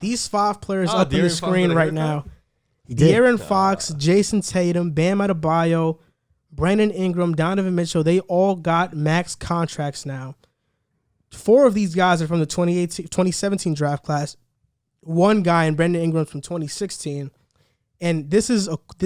These 5 players up on the screen right now. He did. De'Aaron Fox, Jason Tatum, Bam Adebayo, Brandon Ingram, Donovan Mitchell, they all got max contracts now. 4 of these guys are from the 2017 draft class. 1 guy in Brandon Ingram from 2016. And this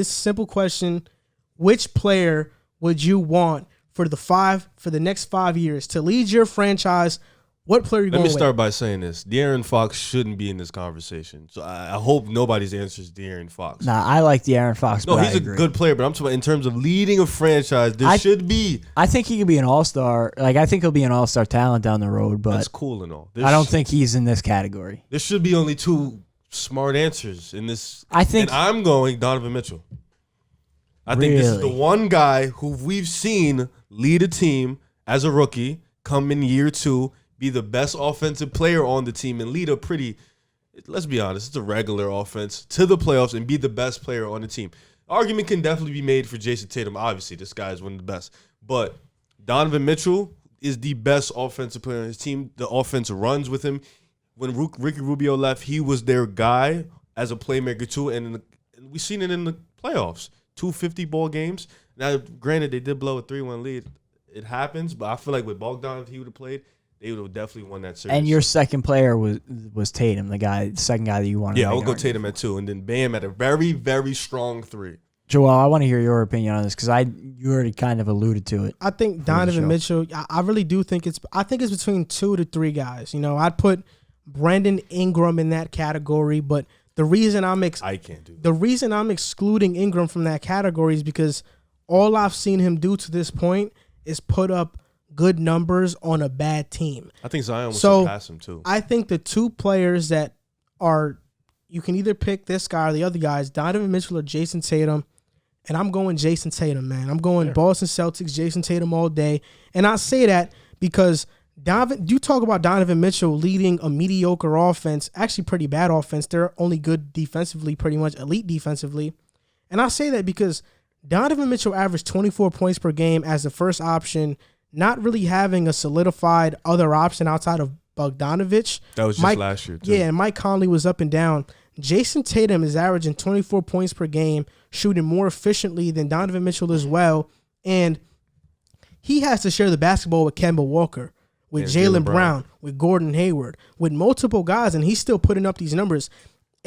simple question, which player would you want for the next 5 years to lead your franchise? What player are you going with? Let me start by saying this. De'Aaron Fox shouldn't be in this conversation. So I hope nobody's answer is De'Aaron Fox. Nah, I like De'Aaron Fox, No, but he's a good player, but I'm talking about in terms of leading a franchise, there should be. I think he could be an all-star. Like, I think he'll be an all-star talent down the road, but that's cool and all. I don't think he's in this category. There should be only 2 smart answers in this. And I'm going Donovan Mitchell. I think this is the one guy who we've seen lead a team as a rookie, come in year 2, be the best offensive player on the team, and lead a pretty, let's be honest, it's a regular offense to the playoffs and be the best player on the team. Argument can definitely be made for Jason Tatum. Obviously, this guy is one of the best. But Donovan Mitchell is the best offensive player on his team. The offense runs with him. When Ricky Rubio left, he was their guy as a playmaker too, and we've seen it in the playoffs. 2 50-ball games. Now, granted, they did blow a 3-1 lead. It happens, but I feel like with Bogdan, if he would have played, they would have definitely won that series. And your second player was Tatum, the second guy that you wanted. Yeah, I would go Tatum at 2, and then Bam at a very, very strong 3. Joel, I want to hear your opinion on this because you already kind of alluded to it. I think Donovan Mitchell. I really do think it's between 2 to 3 guys. You know, I'd put Brandon Ingram in that category, but the reason I'm excluding Ingram from that category is because all I've seen him do to this point is put up good numbers on a bad team. I think Zion will surpass him too. I think the 2 players that are, you can either pick this guy or the other guys, Donovan Mitchell or Jason Tatum, and I'm going Jason Tatum, man. I'm going Boston Celtics, Jason Tatum all day. And I say that because you talk about Donovan Mitchell leading a mediocre offense, actually pretty bad offense. They're only good defensively, pretty much elite defensively. And I say that because Donovan Mitchell averaged 24 points per game as the first option, not really having a solidified other option outside of Bogdanovich. That was just last year, too. Yeah, and Mike Conley was up and down. Jason Tatum is averaging 24 points per game, shooting more efficiently than Donovan Mitchell as well. And he has to share the basketball with Kemba Walker, with Jaylen Brown, with Gordon Hayward, with multiple guys, and he's still putting up these numbers.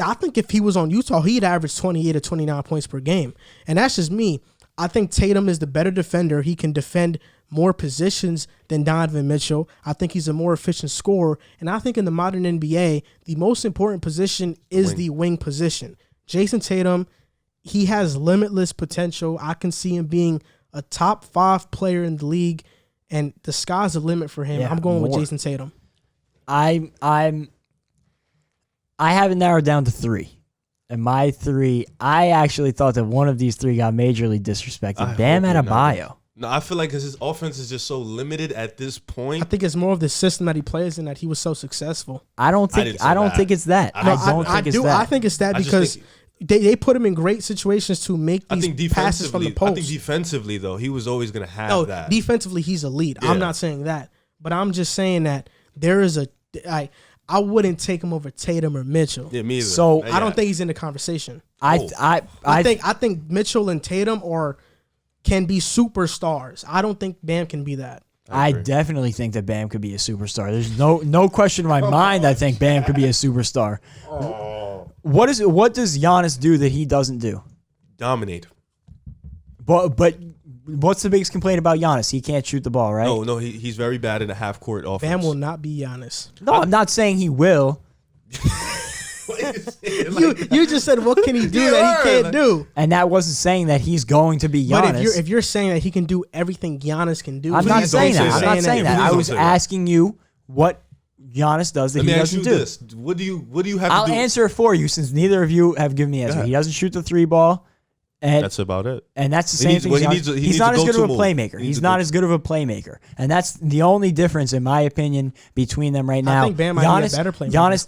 I think if he was on Utah, he'd average 28 or 29 points per game. And that's just me. I think Tatum is the better defender. He can defend more positions than Donovan Mitchell. I think he's a more efficient scorer. And I think in the modern NBA, the most important position is the wing position. Jason Tatum, he has limitless potential. I can see him being a top 5 player in the league, and the sky's the limit for him. I'm going with Jason Tatum. I have it narrowed down to 3. And my 3, I actually thought that one of these 3 got majorly disrespected. Bam Adebayo. No, I feel like his offense is just so limited at this point. I think it's more of the system that he plays in that he was so successful. I don't think it's that. I think it's that because they put him in great situations to make these passes from the post. I think defensively, though, he was always going to have that. Defensively, he's elite. Yeah. I'm not saying that. But I'm just saying that there is I wouldn't take him over Tatum or Mitchell. Yeah, me either. So I don't think he's in the conversation. I think Mitchell and Tatum can be superstars. I don't think Bam can be that. I definitely think that Bam could be a superstar. There's no question in my mind. I think Bam could be a superstar. What does Giannis do that he doesn't do? Dominate. But what's the biggest complaint about Giannis? He can't shoot the ball, right? No, he's very bad in a half-court offense. Bam will not be Giannis. No, I'm not saying he will. You just said what can he do that he can't do, and that wasn't saying that he's going to be Giannis. But if you're saying that he can do everything Giannis can do, I'm not saying that. I was asking you what Giannis does that he doesn't do. This. What do you have to do? I'll answer it for you since neither of you have given me the answer. He doesn't shoot the 3 ball. And that's about it. And that's the same thing. He's not as good of a playmaker. He's not as good of a playmaker. And that's the only difference, in my opinion, between them right now. I think Bam might be a better playmaker. Giannis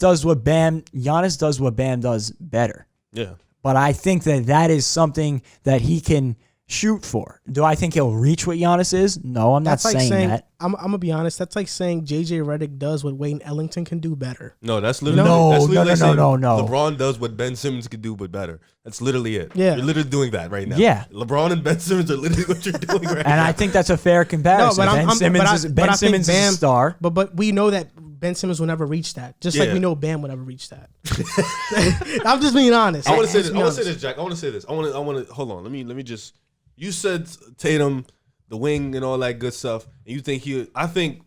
does what Bam does better. Yeah. But I think that is something that he can shoot for. Do I think he'll reach what Giannis is? No, I'm not That's like saying that. I'm gonna be honest. That's like saying JJ Redick does what Wayne Ellington can do better. No, that's literally No. no. LeBron does what Ben Simmons can do, but better. That's literally it. Yeah. You're literally doing that right now. Yeah. LeBron and Ben Simmons are literally what you're doing right now. And I think that's a fair comparison. Ben Simmons is a star. But we know that Ben Simmons will never reach that. Just like we know Bam will never reach that. I'm just being honest. I want to say this, Jack. I want to say this. I want to hold on. Let me just. You said Tatum, the wing, and all that good stuff, and you think I think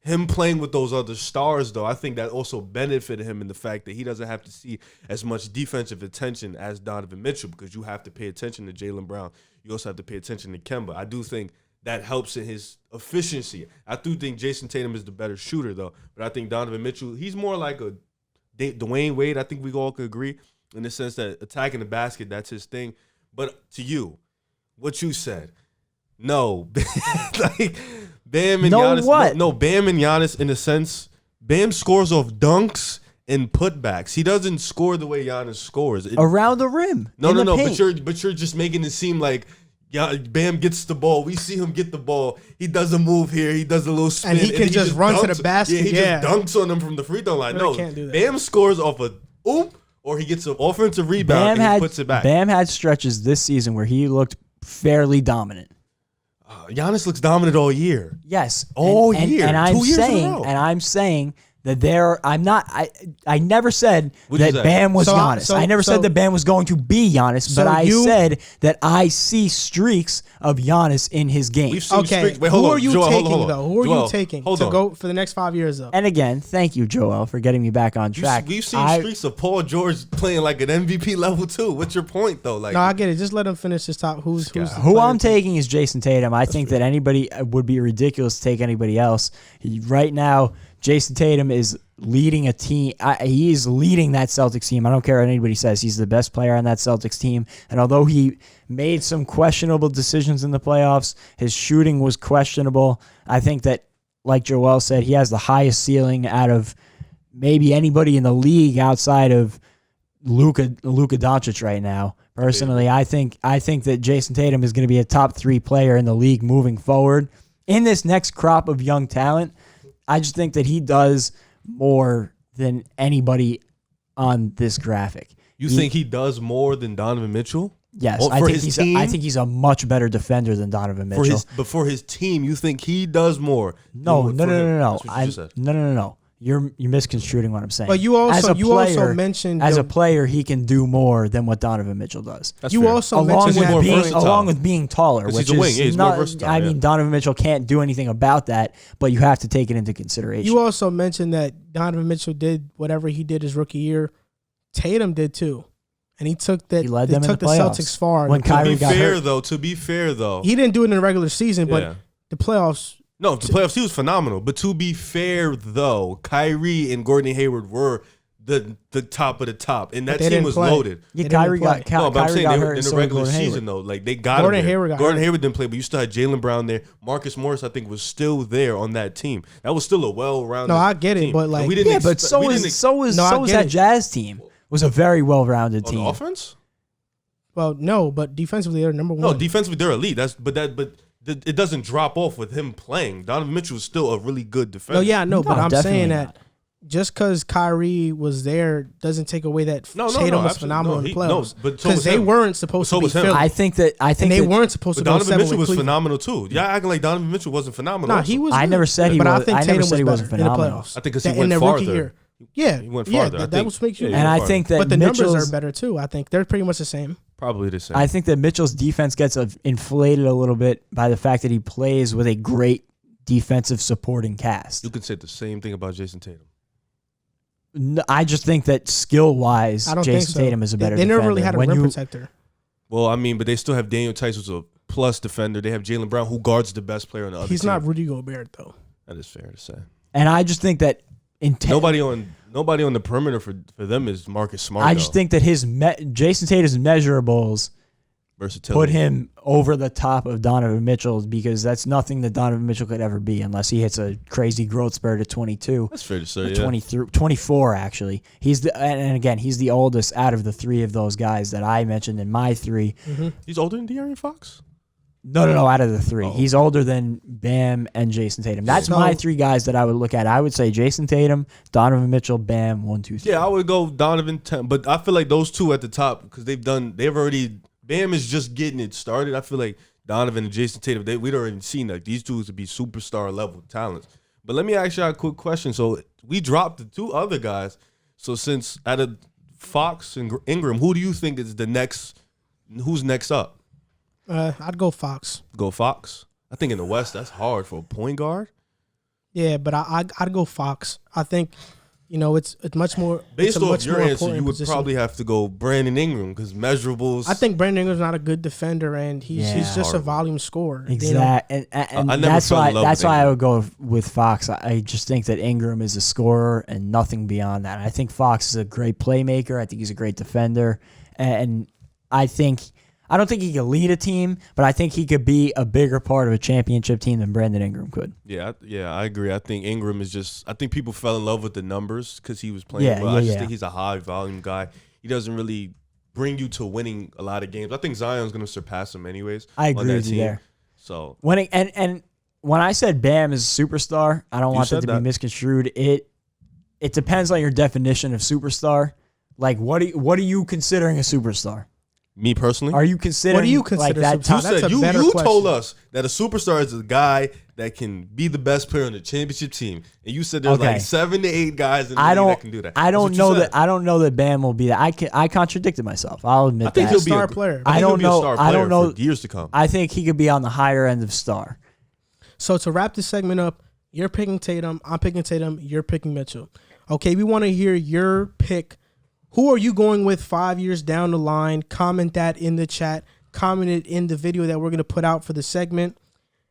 him playing with those other stars, though, I think that also benefited him in the fact that he doesn't have to see as much defensive attention as Donovan Mitchell, because you have to pay attention to Jaylen Brown. You also have to pay attention to Kemba. I do think that helps in his efficiency. I do think Jason Tatum is the better shooter, though, but I think Donovan Mitchell, he's more like a Dwayne Wade. I think we all could agree in the sense that attacking the basket, that's his thing. But to you, what you said, no, like Bam and Giannis. What? No, Bam and Giannis in a sense. Bam scores off dunks and putbacks. He doesn't score the way Giannis scores Around the rim. No. Paint. But you're just making it seem like Bam gets the ball. We see him get the ball. He does a move here. He does a little spin, and he can just run to the basket. Yeah, he just dunks on them from the free throw line. Really can't do that. Bam scores off a oop, or he gets an offensive rebound and he puts it back. Bam had stretches this season where he looked fairly dominant. Giannis looks dominant all year. Yes, all year. And 2 years in a row. I'm saying that I never said that Bam was Giannis. I never said that Bam was going to be Giannis, but I said that I see streaks of Giannis in his game. We've seen streaks. Wait, who hold are on. you Joel, taking, hold on. though? Who are Joel, you taking hold to on. go for the next 5 years, though? And again, thank you, Joel, for getting me back on track. We've seen streaks of Paul George playing like an MVP level too. What's your point, though? Like, No, I get it. Just let him finish his top. Who I'm taking is Jason Tatum. I think that anybody would be ridiculous to take anybody else. Right now, Jason Tatum is leading a team. He is leading that Celtics team. I don't care what anybody says. He's the best player on that Celtics team. And although he made some questionable decisions in the playoffs, his shooting was questionable. I think that, like Joel said, he has the highest ceiling out of maybe anybody in the league outside of Luka Doncic right now. Personally, I think that Jason Tatum is going to be a top 3 player in the league moving forward. In this next crop of young talent, I just think that he does more than anybody on this graphic. You think he does more than Donovan Mitchell? Yes, I think he's a much better defender than Donovan Mitchell. But for his team, you think he does more? No. That's what you just said. No. You're misconstruing what I'm saying. But you also mentioned as a player, he can do more than what Donovan Mitchell does. That's you fair. also mentioned along with being taller, which he's a wing. Yeah, he's more versatile. I mean, Donovan Mitchell can't do anything about that, but you have to take it into consideration. You also mentioned that Donovan Mitchell did whatever he did his rookie year. Tatum did too, and he took that. He led them in the Celtics far. When Kyrie got hurt. To be fair, though, he didn't do it in the regular season, but the playoffs. No, the playoffs, he was phenomenal. But to be fair, though, Kyrie and Gordon Hayward were the top of the top, and that team was loaded. Yeah, Kyrie got hurt in the regular season, though. Like, they got Gordon him there. Hayward Gordon Hayward didn't play, but you still had Jaylen Brown there. Marcus Morris, I think, was still there on that team. That was still a well-rounded team. No, I get it, but like, so was that Jazz team. Was a very well-rounded team. On offense? Well, no, but defensively they're number one. No, defensively they're elite. It doesn't drop off with him playing. Donovan Mitchell is still a really good defender. No, yeah, no, but I'm saying not. that just because Kyrie was there doesn't take away that Tatum was phenomenal in the playoffs. Because they weren't supposed to be Philly. I think they weren't supposed to. But Donovan Mitchell was phenomenal too. Yeah, acting like Donovan Mitchell wasn't phenomenal. No, he was. I never said he was. But I think Tatum was wasn't phenomenal in the playoffs. I think because he went farther. Yeah, he went farther. That was makes you. And I think that but the numbers are better too. I think they're pretty much the same. Probably the same. I think that Mitchell's defense gets inflated a little bit by the fact that he plays with a great defensive supporting cast. You can say the same thing about Jason Tatum. No, I just think that skill-wise, Jason Tatum is a better defender. They never really had a rim protector. Well, I mean, but they still have Daniel Tice, who's a plus defender. They have Jaylen Brown, who guards the best player on the other team. He's not Rudy Gobert, though. That is fair to say. And I just think that nobody on the perimeter for them is Marcus Smart. I just think that Jason Tatum's measurables put him over the top of Donovan Mitchell, because that's nothing that Donovan Mitchell could ever be unless he hits a crazy growth spurt at 22. That's fair to say. 24 actually. And again, he's the oldest out of the 3 of those guys that I mentioned in my 3. Mm-hmm. He's older than De'Aaron Fox. No. Out of the three, he's older than Bam and Jason Tatum. That's my three guys that I would look at. I would say Jason Tatum, Donovan Mitchell, Bam, 1, 2, 3. Yeah, I would go Donovan, but I feel like those two at the top because Bam is just getting it started. I feel like Donovan and Jason Tatum, we'd already seen like these dudes to be superstar level talents. But let me ask you a quick question. So we dropped the two other guys. So since out of Fox and Ingram, who do you think is the next? Who's next up? I'd go Fox. Go Fox. I think in the West that's hard for a point guard. Yeah, but I'd go Fox. I think, it's much more. Based off your answer, you would probably have to go Brandon Ingram because measurables. I think Brandon Ingram's not a good defender, and he's just a volume scorer. Exactly, and that's why I would go with Fox. I just think that Ingram is a scorer and nothing beyond that. I think Fox is a great playmaker. I think he's a great defender, and I don't think he could lead a team, but I think he could be a bigger part of a championship team than Brandon Ingram could. Yeah, I agree. I think Ingram is I think people fell in love with the numbers because he was playing well. I just think he's a high volume guy. He doesn't really bring you to winning a lot of games. I think Zion's going to surpass him anyways. I agree with you there. So when I said Bam is a superstar, I don't want that to be misconstrued. It depends on your definition of superstar. Like, what are you considering a superstar? Me personally? Are you considering? What do you consider? Like that you told us that a superstar is a guy that can be the best player on the championship team, and you said there's like 7 to 8 guys in the league that can do that. I don't know that Bam will be that. I contradicted myself. I'll admit that. I think he'll be a star player. I don't know. For years to come. I think he could be on the higher end of star. So to wrap this segment up, you're picking Tatum. I'm picking Tatum. You're picking Mitchell. Okay, we want to hear your pick. Who are you going with 5 years down the line? Comment that in the chat. Comment it in the video that we're going to put out for the segment.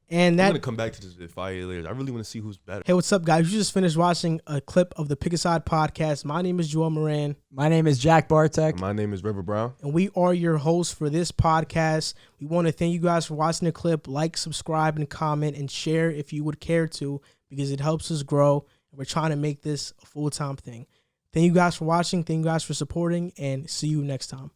And I'm going to come back to this in 5 years later. I really want to see who's better. Hey, what's up, guys? You just finished watching a clip of the Pick a Side podcast. My name is Joel Moran. My name is Jack Barteck. And my name is River Brown. And we are your hosts for this podcast. We want to thank you guys for watching the clip. Like, subscribe, and comment, and share if you would care to, because it helps us grow. We're trying to make this a full-time thing. Thank you guys for watching. Thank you guys for supporting, and see you next time.